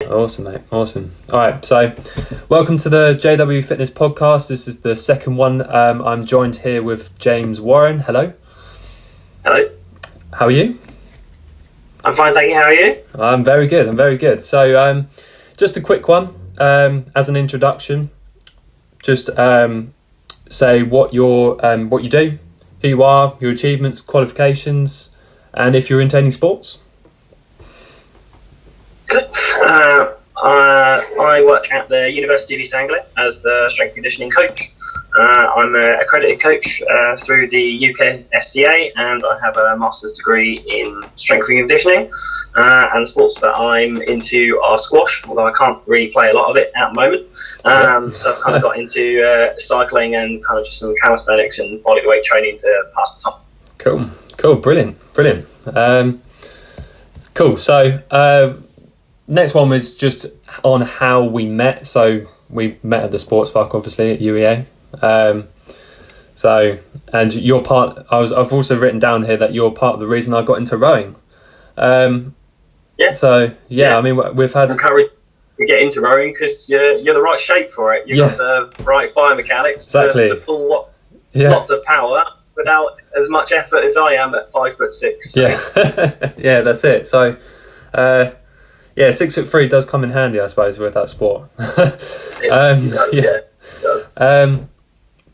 Awesome, mate. Awesome. All right, so welcome to the JW Fitness Podcast. This is the second one. I'm joined here with James Warren. Hello. Hello. How are you? I'm fine, thank you. How are you? I'm very good. So just a quick one as an introduction. Just say what you do, who you are, your achievements, qualifications, and if you're into any sports. Good. I work at the University of East Anglia as the strength and conditioning coach. I'm an accredited coach through the UK SCA, and I have a master's degree in strength and conditioning. And the sports that I'm into are squash, although I can't really play a lot of it at the moment. So I've kind of got into cycling and kind of just some calisthenics and bodyweight training to pass the time. Cool, brilliant. Cool. So next one was just on how we met. So we met at the sports park, obviously at UEA. And you're part. I've also written down here that you're part of the reason I got into rowing. Yeah. So yeah, I mean we've had. Encouraged to get into rowing because you're the right shape for it. You've got the right biomechanics to pull lots of power without as much effort as I am at 5'6". So. Yeah, yeah, that's it. So. 6'3" does come in handy, I suppose, with that sport. It does.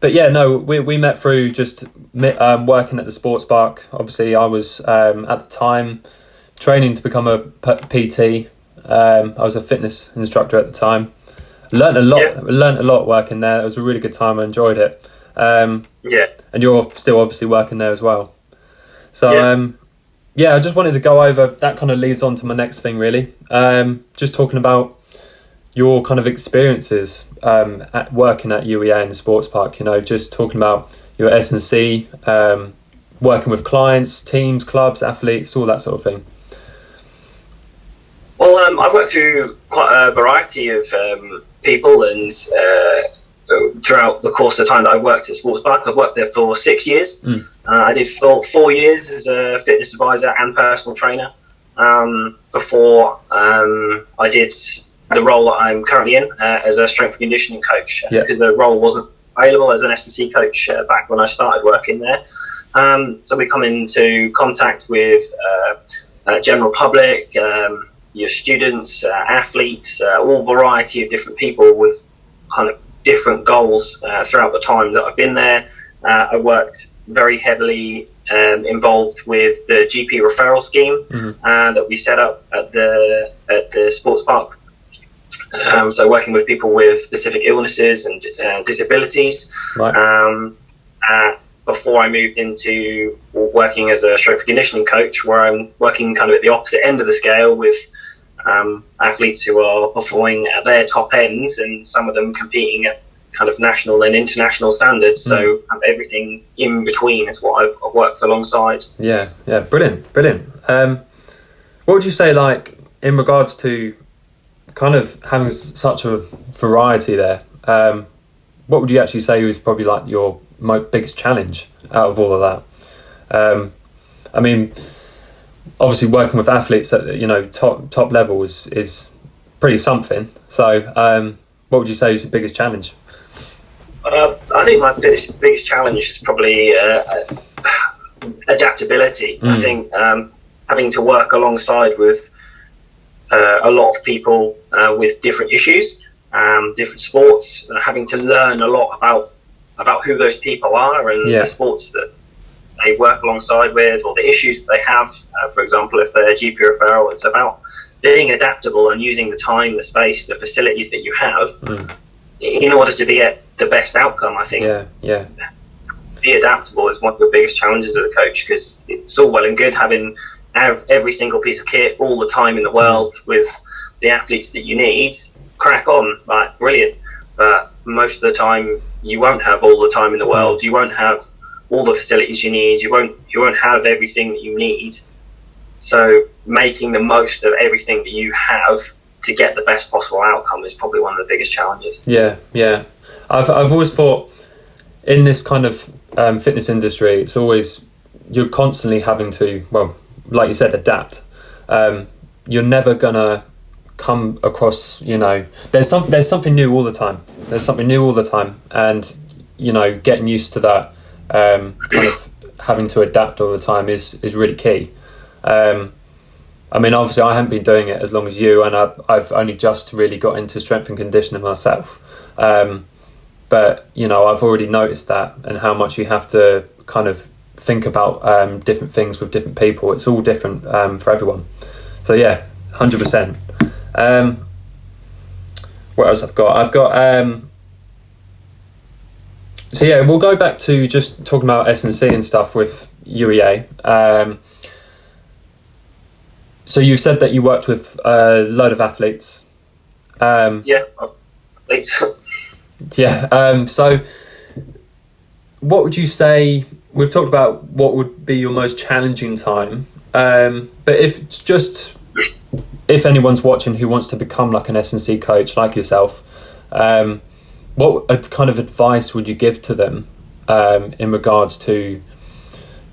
But yeah, no, we met through just working at the sports park. Obviously, I was at the time training to become a PT. I was a fitness instructor at the time. Learned a lot working there. It was a really good time. I enjoyed it. And you're still obviously working there as well. So. I just wanted to go over, that kind of leads on to my next thing really. Just talking about your kind of experiences at working at UEA in the sports park, just talking about your S&C, working with clients, teams, clubs, athletes, all that sort of thing. Well, I've worked through quite a variety of people and throughout the course of time that I worked at sports park. I've worked there for 6 years. I did 4 years as a fitness advisor and personal trainer before I did the role that I'm currently in as a strength and conditioning coach, because the role wasn't available as an S&C coach back when I started working there. So we come into contact with general public, your students, athletes, all variety of different people with kind of different goals throughout the time that I've been there. I worked very heavily involved with the GP referral scheme that we set up at the sports park. So working with people with specific illnesses and disabilities. Right. Before I moved into working as a strength and conditioning coach, where I'm working kind of at the opposite end of the scale with athletes who are performing at their top ends, and some of them competing at kind of national and international standards. So everything in between is what I've worked alongside. Yeah, brilliant. What would you say, like, in regards to kind of having such a variety there, what would you actually say was probably like your biggest challenge out of all of that? I mean, obviously working with athletes at top level is pretty something. So what would you say is your biggest challenge? I think my biggest challenge is probably adaptability. I think having to work alongside with a lot of people with different issues, different sports, having to learn a lot about who those people are and the sports that they work alongside with, or the issues that they have. For example, if they're a GP referral, it's about being adaptable and using the time, the space, the facilities that you have in order to be at the best outcome. I think be adaptable is one of the biggest challenges as a coach, because it's all well and good having every single piece of kit all the time in the world with the athletes that you need. Crack on, like, brilliant. But most of the time you won't have all the time in the world. You won't have all the facilities you need. You won't have everything that you need. So making the most of everything that you have to get the best possible outcome is probably one of the biggest challenges. Yeah. I've always thought in this kind of fitness industry, it's always, you're constantly having to, well, like you said, adapt. You're never gonna come across, there's something new all the time. And, getting used to that, kind of having to adapt all the time is really key. I mean, obviously I haven't been doing it as long as you, and I've only just really got into strength and conditioning myself. But, I've already noticed that, and how much you have to kind of think about different things with different people. It's all different for everyone. So yeah, 100%. What else I've got? So yeah, we'll go back to just talking about S&C and stuff with UEA. So you said that you worked with a load of athletes. Yeah, athletes. Yeah. So what would you say, we've talked about what would be your most challenging time, but if anyone's watching who wants to become like an S&C coach like yourself, what kind of advice would you give to them in regards to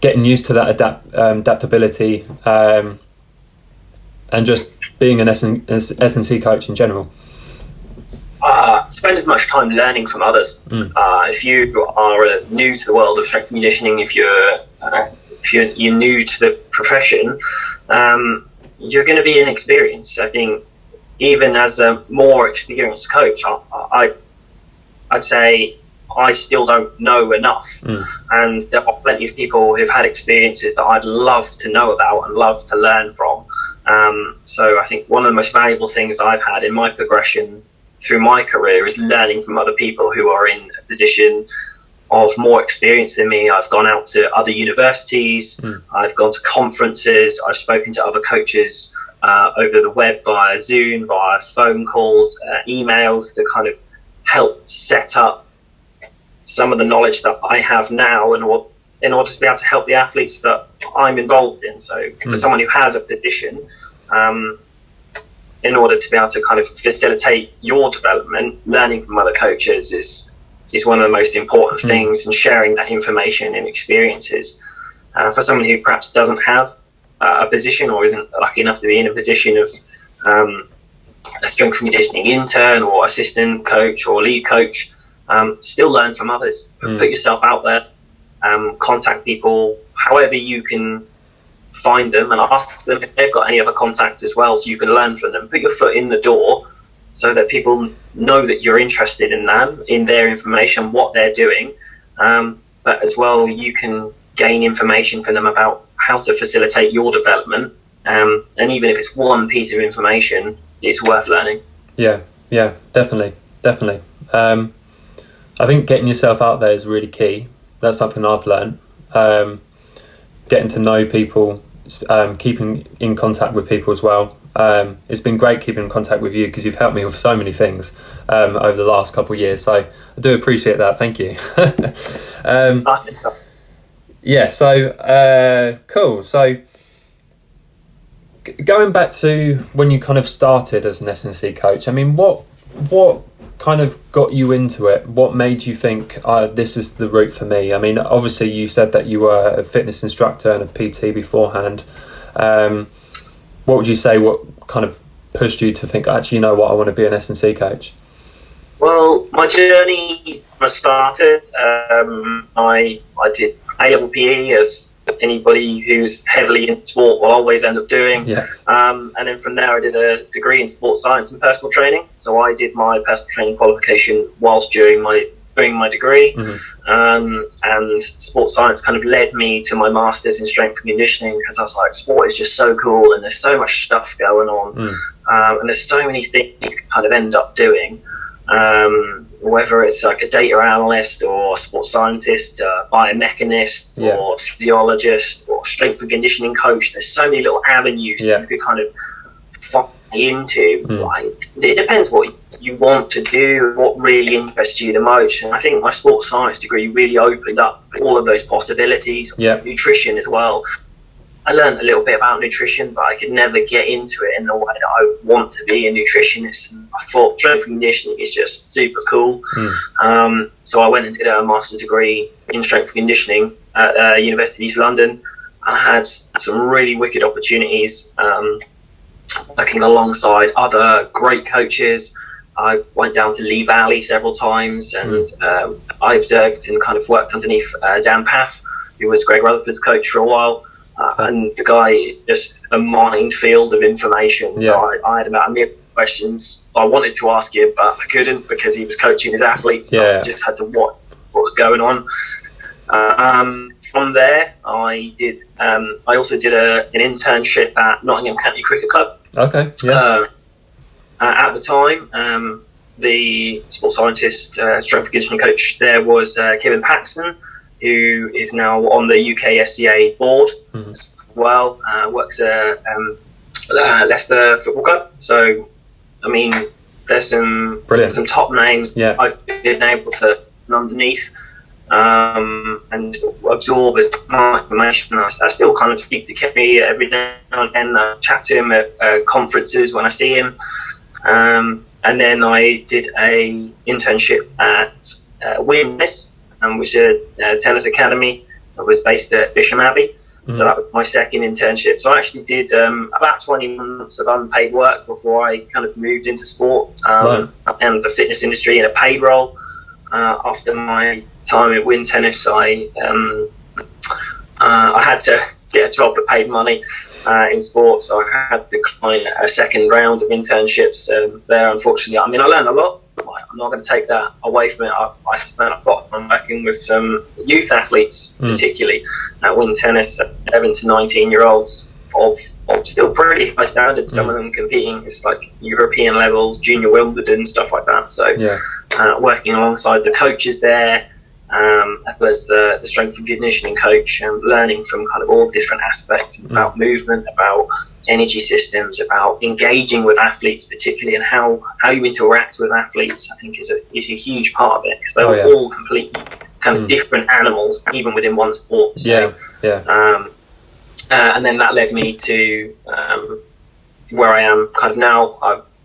getting used to that adaptability and just being an S&C coach in general? Spend as much time learning from others. If you are new to the world of strength and conditioning, if you're new to the profession, you're going to be inexperienced. I think even as a more experienced coach, I'd say I still don't know enough. And there are plenty of people who've had experiences that I'd love to know about and love to learn from. So I think one of the most valuable things I've had in my progression through my career is learning from other people who are in a position of more experience than me. I've gone out to other universities, I've gone to conferences, I've spoken to other coaches over the web, via Zoom, via phone calls, emails, to kind of help set up some of the knowledge that I have now in order to be able to help the athletes that I'm involved in. So for someone who has a position, in order to be able to kind of facilitate your development, learning from other coaches is one of the most important things, and sharing that information and experiences. For someone who perhaps doesn't have a position, or isn't lucky enough to be in a position of a strength and conditioning intern or assistant coach or lead coach, still learn from others. Put yourself out there, contact people however you can find them, and ask them if they've got any other contacts as well, so you can learn from them. Put your foot in the door so that people know that you're interested in them, in their information, what they're doing, but as well you can gain information from them about how to facilitate your development, and even if it's one piece of information, it's worth learning. Yeah, definitely. I think getting yourself out there is really key. That's something I've learned. Getting to know people, keeping in contact with people as well. It's been great keeping in contact with you, because you've helped me with so many things over the last couple of years. So I do appreciate that. Thank you. Yeah. So cool. So going back to when you kind of started as an S&C coach, I mean, what kind of got you into it? What made you think this is the route for me? I mean, obviously you said that you were a fitness instructor and a PT beforehand. What would you say, what kind of pushed you to think, actually, you know what, I want to be an S&C coach? Well, my journey started, I did A-level PE, as anybody who's heavily in sport will always end up doing. And then from there I did a degree in sports science and personal training. So I did my personal training qualification whilst doing my degree. And sports science kind of led me to my master's in strength and conditioning, because I was like, sport is just so cool and there's so much stuff going on, and there's so many things you can kind of end up doing, whether it's like a data analyst or a sports scientist, biomechanist, or physiologist or strength and conditioning coach. There's so many little avenues that you could kind of fall into. It depends what you want to do, what really interests you the most. And I think my sports science degree really opened up all of those possibilities. Nutrition as well. I learned a little bit about nutrition, but I could never get into it in the way that I want to be a nutritionist. I thought strength and conditioning is just super cool. So I went and did a master's degree in strength and conditioning at University of East London. I had some really wicked opportunities working alongside other great coaches. I went down to Lee Valley several times, and I observed and kind of worked underneath Dan Paff, who was Greg Rutherford's coach for a while. And the guy, just a minefield of information. So I had about a million questions I wanted to ask him, but I couldn't because he was coaching his athletes. I just had to watch what was going on. From there, I also did an internship at Nottingham County Cricket Club. Okay. Yeah. At the time, the sports scientist, strength and conditioning coach there was Kevin Paxton, who is now on the UK SCA board as well. Works at Leicester Football Club. So, I mean, there's some top names I've been able to underneath. And just absorb as much information. I still kind of speak to Kenny every now and then, chat to him at conferences when I see him. And then I did a internship at WINS, which is a tennis academy that was based at Bisham Abbey. So that was my second internship. So I actually did about 20 months of unpaid work before I kind of moved into sport and the fitness industry in a paid role. After my time at Win Tennis, I had to get a job that paid money in sports, so I had to decline a second round of internships there, unfortunately. I mean, I learned a lot. I'm not going to take that away from it. I'm working with some youth athletes, particularly at Win Tennis, 11 to 19-year-olds of still pretty high standards. Some of them competing is like European levels, junior Wimbledon, stuff like that. So working alongside the coaches there, as well as the strength and conditioning coach, and learning from kind of all different aspects about movement, about energy systems, about engaging with athletes particularly, and how you interact with athletes, I think is a huge part of it, because they're all completely kind of different animals even within one sport. So, and then that led me to where I am kind of now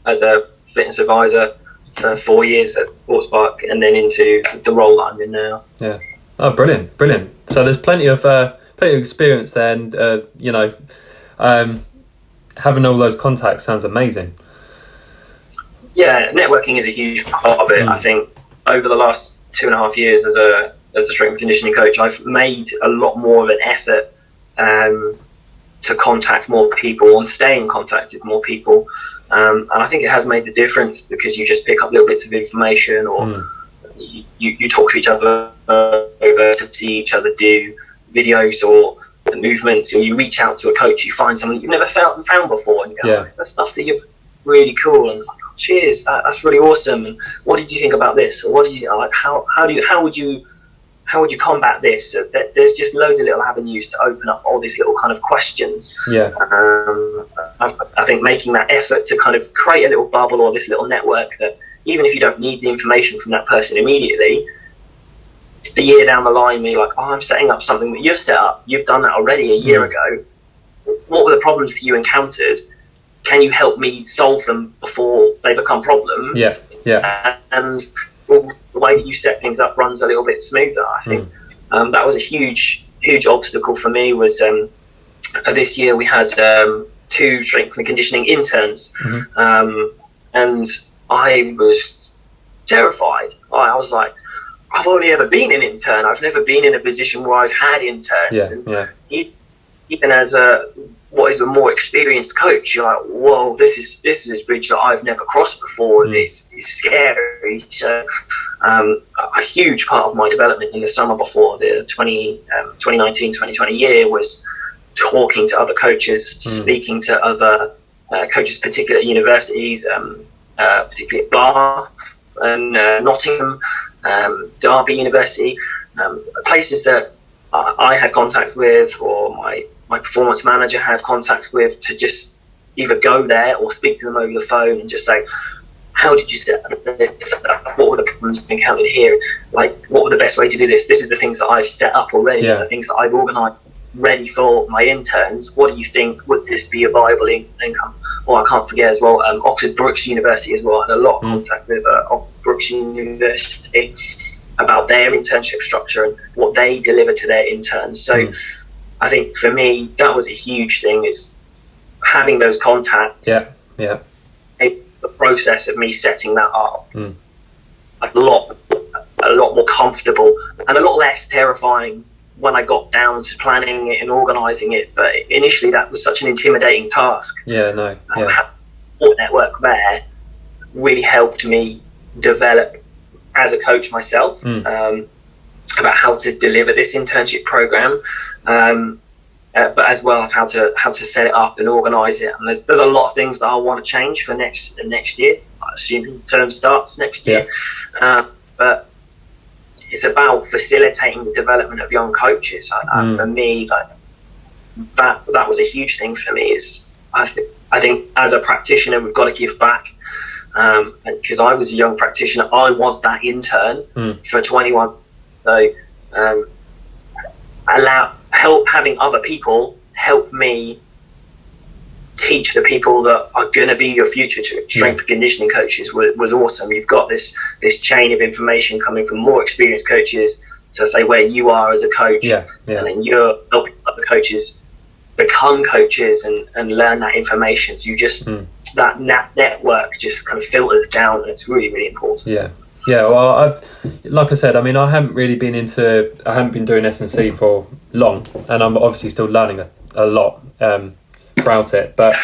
as a fitness advisor for 4 years at Sports Park, and then into the role that I'm in now. Yeah. Oh, brilliant. So there's plenty of experience there, and having all those contacts sounds amazing. Yeah, networking is a huge part of it. I think over the last 2.5 years as a strength and conditioning coach, I've made a lot more of an effort to contact more people and stay in contact with more people. And I think it has made the difference, because you just pick up little bits of information, or you talk to each other over to see each other do videos or movements, or you reach out to a coach, you find something you've never found before, and you go, that's stuff that you're really cool, and like, oh, cheers, that's really awesome, and what did you think about this, or what did you like, how would you combat this? There's just loads of little avenues to open up all these little kind of questions. I think making that effort to kind of create a little bubble or this little network, that even if you don't need the information from that person immediately, a year down the line, you're like, I'm setting up something that you've set up. You've done that already a year ago. What were the problems that you encountered? Can you help me solve them before they become problems? And the way that you set things up runs a little bit smoother. I think that was a huge obstacle for me. Was this year we had 2 strength and conditioning interns, and I was terrified. I was like, I've only ever been an intern. I've never been in a position where I've had interns. Even as a more experienced coach, you're like, whoa, this is a bridge that I've never crossed before, and it's scary. So a huge part of my development in the summer before the 2019-2020 year was talking to other coaches, speaking to other coaches, particularly at universities, particularly at Bath and Nottingham, Derby University, places that I had contacts with, or my performance manager had contacts with, to just either go there or speak to them over the phone and just say, how did you set this up? What were the problems you encountered here? Like, what were the best way to do this? This is the things that I've set up already, the things that I've organised ready for my interns. What do you think? Would this be a viable income? Or I can't forget as well, Oxford Brookes University as well. I had a lot of contact with Oxford Brookes University about their internship structure and what they deliver to their interns. So I think for me, that was a huge thing, is having those contacts, yeah, the process of me setting that up, a lot more comfortable and a lot less terrifying when I got down to planning it and organising it. But initially, that was such an intimidating task. Support network there really helped me develop as a coach myself, about how to deliver this internship program, but as well as how to set it up and organise it. And there's a lot of things that I want to change for next year, assuming term starts next year. But it's about facilitating the development of young coaches. For me, that was a huge thing for me. Is I think as a practitioner, we've got to give back. Because I was a young practitioner, I was that intern for 21. So having other people help me teach the people that are going to be your future strength and conditioning coaches was awesome. You've got this chain of information coming from more experienced coaches to say where you are as a coach, and then you're helping other coaches become coaches and learn that information. So you just that network just kind of filters down, and it's really, really important. Well, like I said, I mean, I haven't been doing S&C for long, and I'm obviously still learning a lot throughout it. But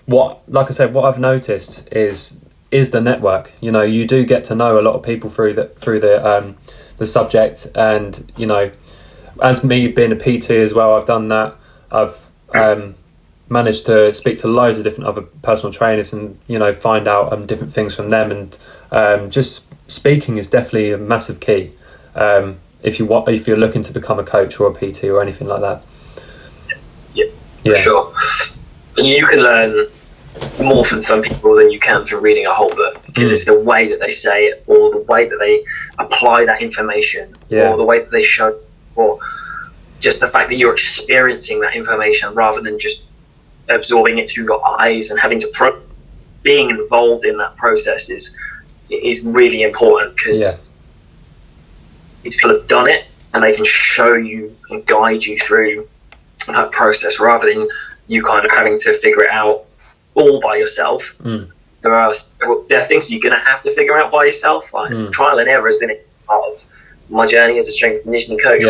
what I've noticed is the network. You know, you do get to know a lot of people through the subject, and you know, as me being a PT as well, I've done that. I've managed to speak to loads of different other personal trainers, and you know, find out different things from them, and just speaking is definitely a massive key if you're looking to become a coach or a PT or anything like that. For sure. You can learn more from some people than you can from reading a whole book, because it's the way that they say it, or the way that they apply that information, or the way that they show, or just the fact that you're experiencing that information rather than just absorbing it through your eyes and having to being involved in that process is really important, because people have done it and they can show you and guide you through that process rather than you kind of having to figure it out all by yourself. There are things you're going to have to figure out by yourself. Like trial and error has been a part of my journey as a strength and conditioning coach.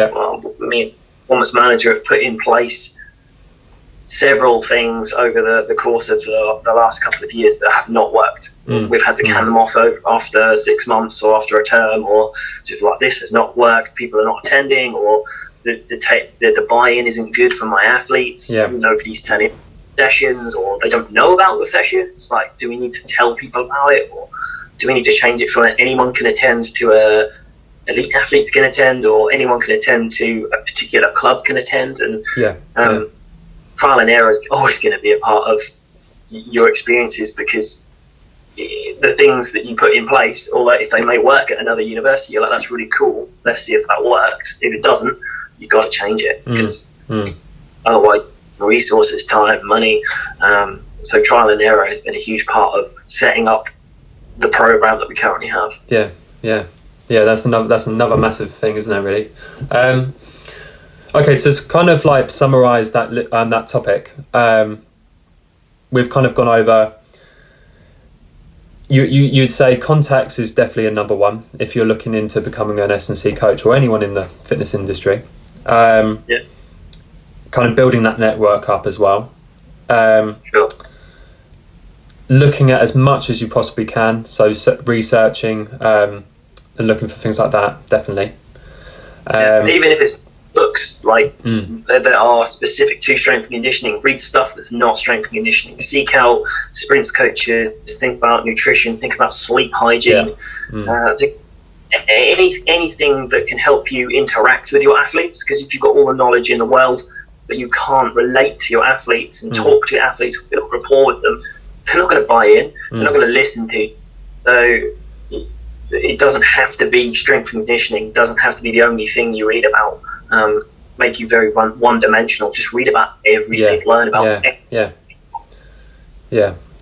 Me and performance manager have put in place several things over the course of the last couple of years that have not worked. We've had to can them off after 6 months or after a term, or just like, this has not worked, people are not attending, or the buy-in isn't good for my athletes. Nobody's turning sessions, or they don't know about the sessions. Like, do we need to tell people about it, or do we need to change it from anyone can attend to elite athletes can attend, or anyone can attend to a particular club can attend? And trial and error is always going to be a part of your experiences, because the things that you put in place, or if they may work at another university, you're like, that's really cool, let's see if that works. If it doesn't, you've got to change it, because otherwise resources, time, money. So trial and error has been a huge part of setting up the program that we currently have. That's another massive thing, isn't it, really? Okay, so to kind of like summarise that topic, we've kind of gone over. You'd say contacts is definitely a number one if you're looking into becoming an S&C coach or anyone in the fitness industry. Kind of building that network up as well. Sure. Looking at as much as you possibly can, so researching and looking for things like that, definitely. Even if it's books that are specific to strength and conditioning, read stuff that's not strength and conditioning. Seek out sprints coaches, think about nutrition, think about sleep hygiene. Anything that can help you interact with your athletes, because if you've got all the knowledge in the world but you can't relate to your athletes and talk to your athletes, build rapport with them, they're not going to buy in, they're not going to listen to you. So it doesn't have to be strength and conditioning, doesn't have to be the only thing you read about. Make you very one-dimensional. Just read about everything, learn about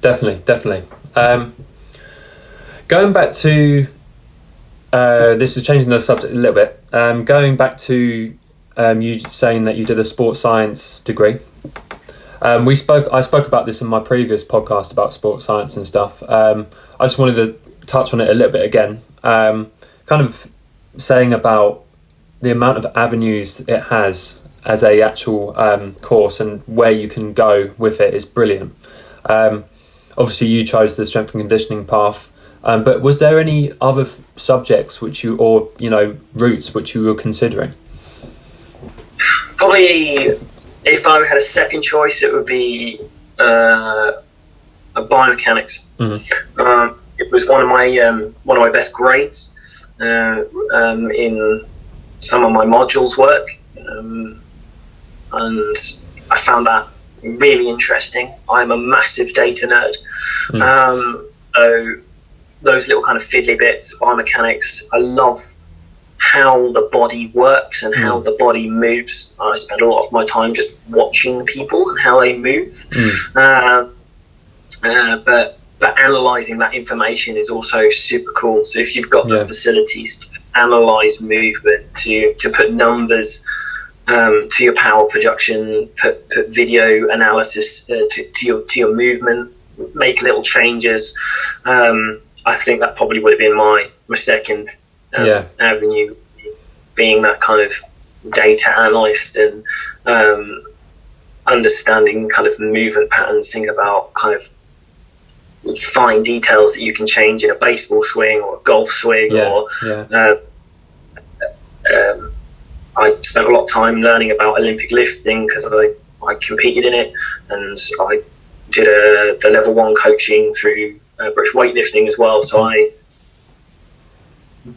definitely. Going back to this is changing the subject a little bit. Going back to you saying that you did a sports science degree. I spoke about this in my previous podcast about sports science and stuff. I just wanted to touch on it a little bit again. Kind of saying about the amount of avenues it has as a actual course and where you can go with it is brilliant. Obviously, you chose the strength and conditioning path, but was there any other subjects which you, or routes which you were considering? Probably, if I had a second choice, it would be biomechanics. Mm-hmm. It was one of my best grades in some of my modules work, and I found that really interesting. I'm a massive data nerd. So those little kind of fiddly bits, biomechanics, I love how the body works and how the body moves. I spend a lot of my time just watching people and how they move. But analysing that information is also super cool. So if you've got the facilities to analyse movement, to put numbers to your power production, put video analysis to your movement, make little changes, I think that probably would have been my second avenue, being that kind of data analyst and understanding kind of movement patterns, think about kind of fine details that you can change in a baseball swing or a golf swing. I spent a lot of time learning about Olympic lifting because I competed in it, and I did the level 1 coaching through British weightlifting as well. So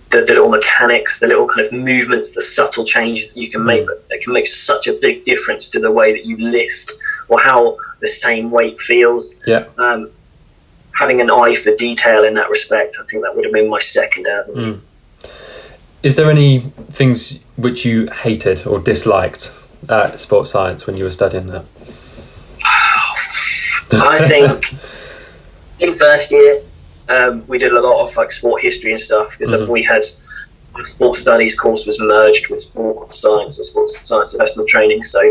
the little mechanics, the little kind of movements, the subtle changes that you can make, but they can make such a big difference to the way that you lift or how the same weight feels. Having an eye for detail in that respect, I think that would have been my second avenue. Is there any things which you hated or disliked at sports science when you were studying that? I think in first year we did a lot of like sport history and stuff, because we had our sports studies course was merged with sports science and sports science investment training. So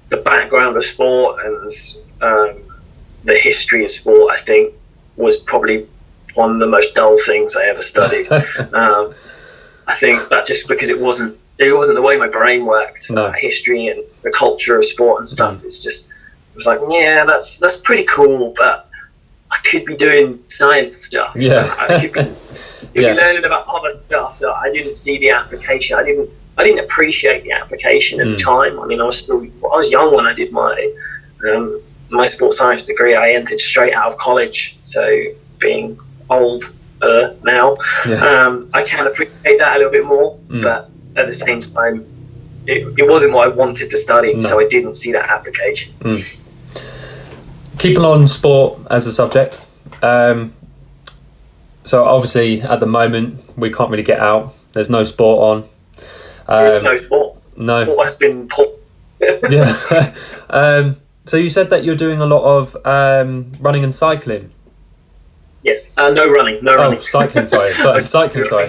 the background of sport and the history of sport, I think, was probably one of the most dull things I ever studied. I think that just because it wasn't the way my brain worked. History and the culture of sport and stuff. It was like, yeah, that's pretty cool, but I could be doing science stuff. I could be learning about other stuff that I didn't see the application. I didn't appreciate the application at the time. I mean, I was young when I did my sports science degree. I entered straight out of college, so being old now, I can appreciate that a little bit more, but at the same time it wasn't what I wanted to study, so I didn't see that application. Keeping on sport as a subject, so obviously at the moment we can't really get out, there's no sport on. There's no sport. Sport has been so you said that you're doing a lot of running and cycling. Yes, no running. Oh, cycling, sorry. Cycling, sorry.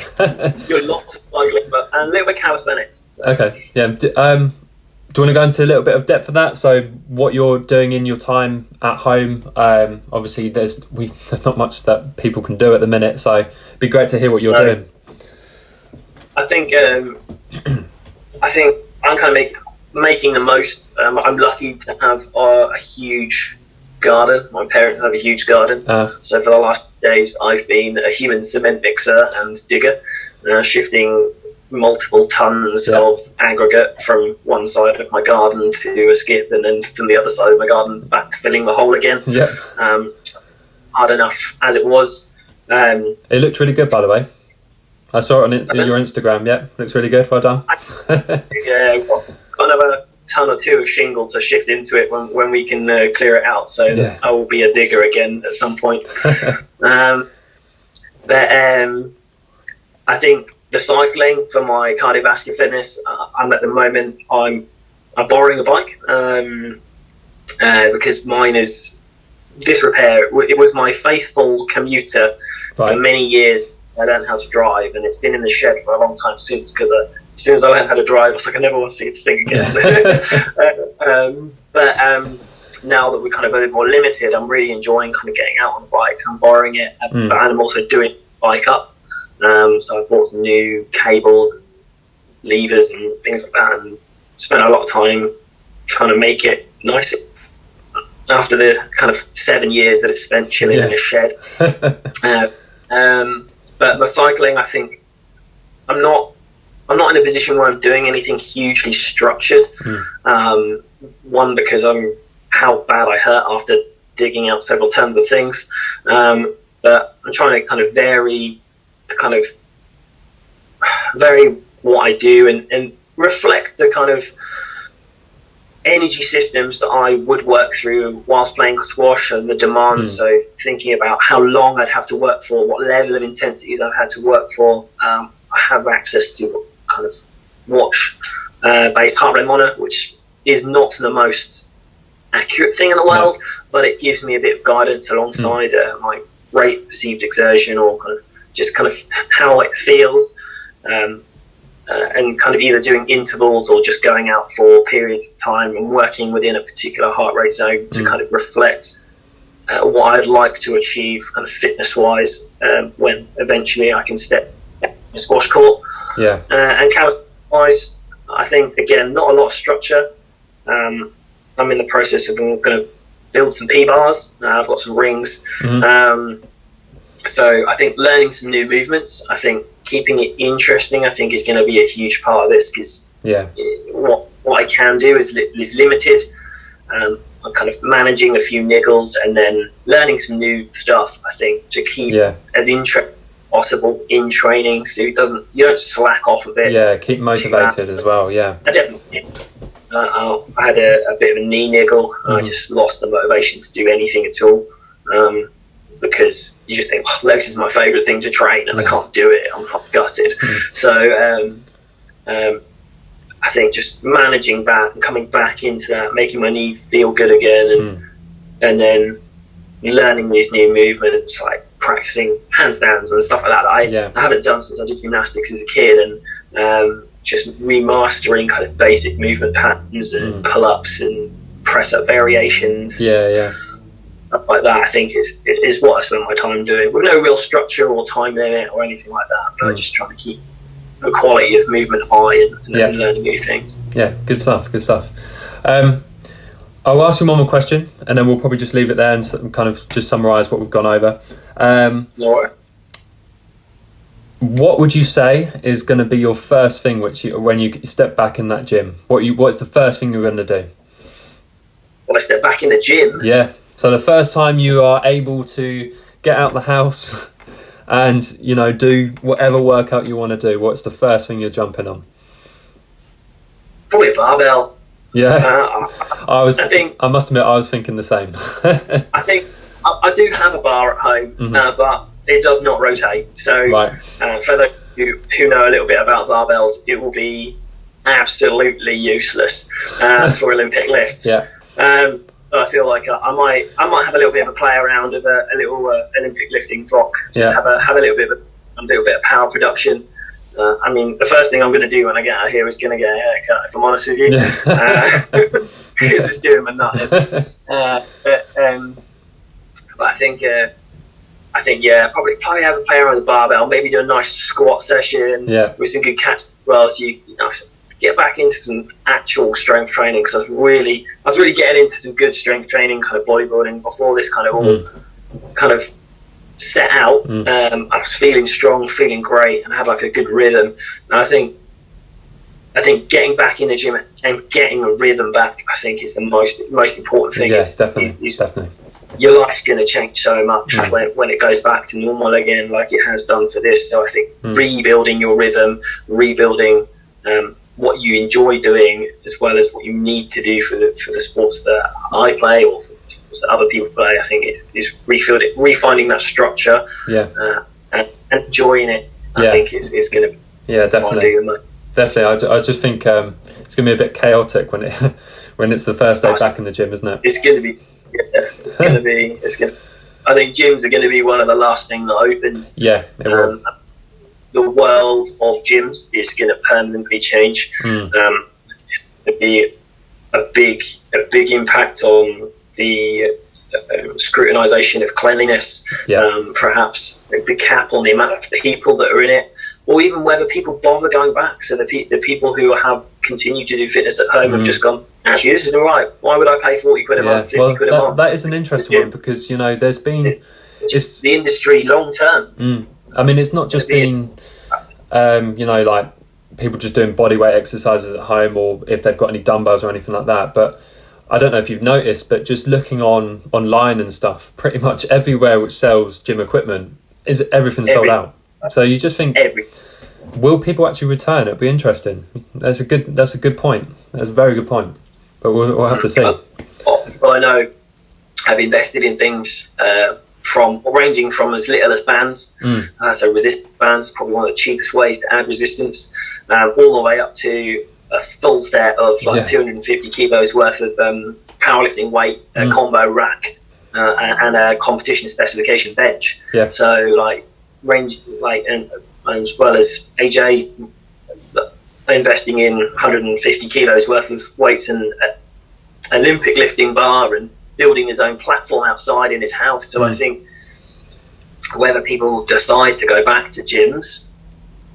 You're not cycling, but a little bit calisthenics. So. Okay, yeah. Do you want to go into a little bit of depth for that? So what you're doing in your time at home, obviously there's not much that people can do at the minute, so it'd be great to hear what you're doing. I think I'm kind of making the most. I'm lucky to have a huge garden. My parents have a huge garden, so for the last days I've been a human cement mixer and digger, shifting multiple tons of aggregate from one side of my garden to a skip, and then from the other side of my garden back filling the hole again. Hard enough as it was. It looked really good, by the way. I saw it on your Instagram. Looks really good. Well done. Got another ton or two of shingle to shift into it when we can clear it out, so I will be a digger again at some point. But I think the cycling for my cardiovascular fitness, I'm at the moment I'm borrowing a bike because mine is disrepair. It was my faithful commuter for many years. I learned how to drive, and it's been in the shed for a long time since, because as soon as I learned how to drive, I was like, I never want to see this thing again. now that we're kind of a bit more limited, I'm really enjoying kind of getting out on the bikes. I'm borrowing it, and I'm also doing bike up. So I've bought some new cables, and levers, and things like that, and spent a lot of time trying to make it nice after the kind of 7 years that it's spent chilling in a shed. But the cycling, I think I'm not in a position where I'm doing anything hugely structured. One, because how bad I hurt after digging out several tons of things. But I'm trying to kind of vary what I do and reflect the kind of energy systems that I would work through whilst playing squash and the demands. So thinking about how long I'd have to work for, what level of intensities I've had to work for. I have access to kind of watch based heart rate monitor, which is not the most accurate thing in the world, but it gives me a bit of guidance alongside my rate of perceived exertion, or kind of how it feels, and kind of either doing intervals or just going out for periods of time and working within a particular heart rate zone to kind of reflect what I'd like to achieve kind of fitness wise when eventually I can step on the squash court. And calisthenics wise, I think again not a lot of structure. I'm in the process of going to build some P-bars. I've got some rings. So I think learning some new movements, I think keeping it interesting, I think is going to be a huge part of this, because what I can do is limited. I'm kind of managing a few niggles and then learning some new stuff, I think, to keep as interesting as possible in training, so you don't slack off of it. Keep motivated as well. I definitely I had a bit of a knee niggle. I just lost the motivation to do anything at all, because you just think, legs is my favourite thing to train and I can't do it. I'm gutted. So I think just managing that and coming back into that, making my knee feel good again, and then learning these new movements, like practicing handstands and stuff like that I haven't done since I did gymnastics as a kid, and just remastering kind of basic movement patterns and pull-ups and press-up variations. Stuff like that, I think is what I spend my time doing, with no real structure or time limit or anything like that, but just trying to keep the quality of movement high and learning new things. Good stuff. I'll ask you one more question and then we'll probably just leave it there and kind of just summarise what we've gone over. What would you say is going to be your first thing when you step back in that gym? What's the first thing you're going to do? When I step back in the gym? So the first time you are able to get out the house and, do whatever workout you want to do, what's the first thing you're jumping on? Probably a barbell. I must admit, I was thinking the same. I think I do have a bar at home, but it does not rotate. So for those who know a little bit about barbells, it will be absolutely useless for Olympic lifts. So I feel like I might have a little bit of a play around with a little Olympic lifting block. Just have a little bit of power production. I mean, the first thing I'm going to do when I get out of here is going to get a haircut, if I'm honest with you, because it's doing my nutting. But I think probably have a play around with the barbell, maybe do a nice squat session with some good catch as well, so you get back into some actual strength training, because I was really getting into some good strength training, kind of bodybuilding, before this kind of all kind of set out. I was feeling strong, feeling great, and I had like a good rhythm. And I think getting back in the gym and getting a rhythm back, I think, is the most important thing. Definitely. Your life's going to change so much when it goes back to normal again, like it has done for this. So I think rebuilding your rhythm, rebuilding what you enjoy doing, as well as what you need to do for the sports that I play or for the sports that other people play, I think is refinding that structure and enjoying it. I think is going to definitely. I just think it's going to be a bit chaotic when it's the first day back in the gym, isn't it? It's going to be. I think gyms are going to be one of the last thing that opens. It will. The world of gyms is going to permanently change. It's going to be a big impact on the scrutinisation of cleanliness, perhaps the cap on the amount of people that are in it, or even whether people bother going back. So the people who have continued to do fitness at home have just gone, actually, this is all right. Why would I pay 40 quid a month, 50 quid a month? That is an interesting one, because, you know, there's been... It's the industry long term. I mean, it's not just been, you know, like people just doing body weight exercises at home, or if they've got any dumbbells or anything like that. But I don't know if you've noticed, but just looking online and stuff, pretty much everywhere which sells gym equipment, everything's sold out. So you just think, will people actually return? It'll be interesting. That's a good point. That's a very good point. But we'll have to see. People I know have invested in things ranging from as little as bands, so resistance bands, probably one of the cheapest ways to add resistance, all the way up to a full set of 250 kilos worth of powerlifting weight, a combo rack, and a competition specification bench. So like range, like, and as well as AJ investing in 150 kilos worth of weights and Olympic lifting bar, and building his own platform outside in his house. So I think whether people decide to go back to gyms,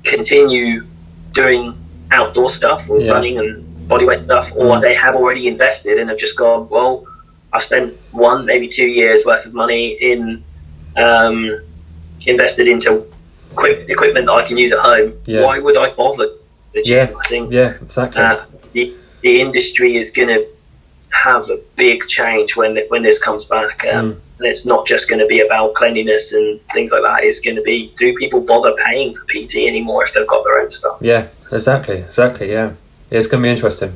continue doing outdoor stuff or running and bodyweight stuff, or they have already invested and have just gone, well, I've spent 1, maybe 2 years worth of money in invested into equipment that I can use at home. Why would I bother the gym? I think exactly. The industry is going to have a big change when this comes back, and it's not just going to be about cleanliness and things like that. It's going to be, do people bother paying for PT anymore if they've got their own stuff? Exactly. It's going to be interesting.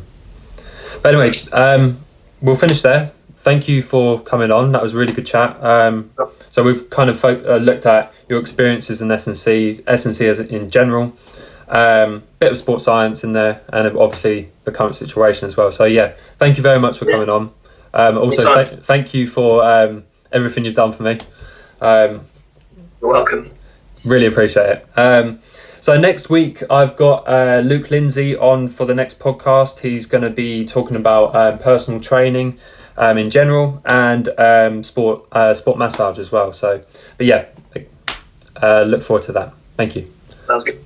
But anyway, we'll finish there. Thank you for coming on. That was a really good chat. So we've kind of looked at your experiences in S&C as in general, bit of sports science in there, and obviously the current situation as well. So thank you very much for coming on. Also, thank you for everything you've done for me. You're welcome. Really appreciate it. So next week I've got Luke Lindsay on for the next podcast. He's going to be talking about personal training in general, and sport massage as well. So, but look forward to that. Thank you. Sounds good.